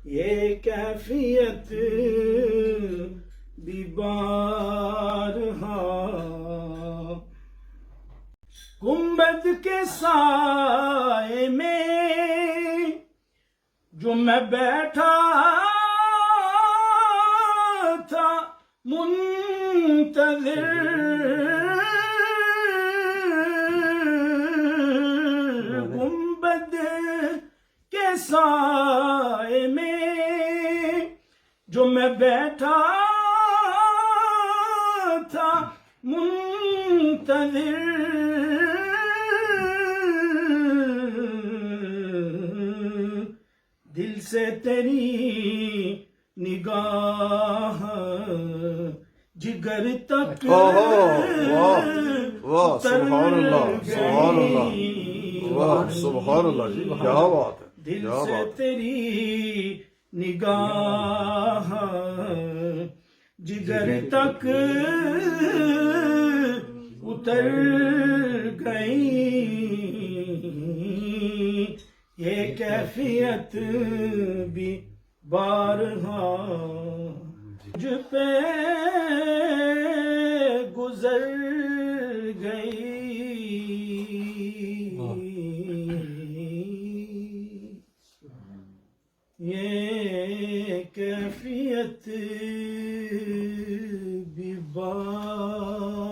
یہ کیفیت بھی بارہا گنبد کے سائے میں جو میں بیٹھا تھا منتظر، گنبد کے سائے میں جو میں بیٹھا تھا منتظر، دل سے تیری نگاہ جگر تک واہ سبحان اللہ سبحان اللہ، واہ سبحان اللہ جی، کیا بات ہے، دل کیا سے بات ہے۔ تیری نگاہ جگر تک اتر گئی، یہ کیفیت بھی بارہا مجھ پہ گزر گئی، یہ کیفیت بھی بارہا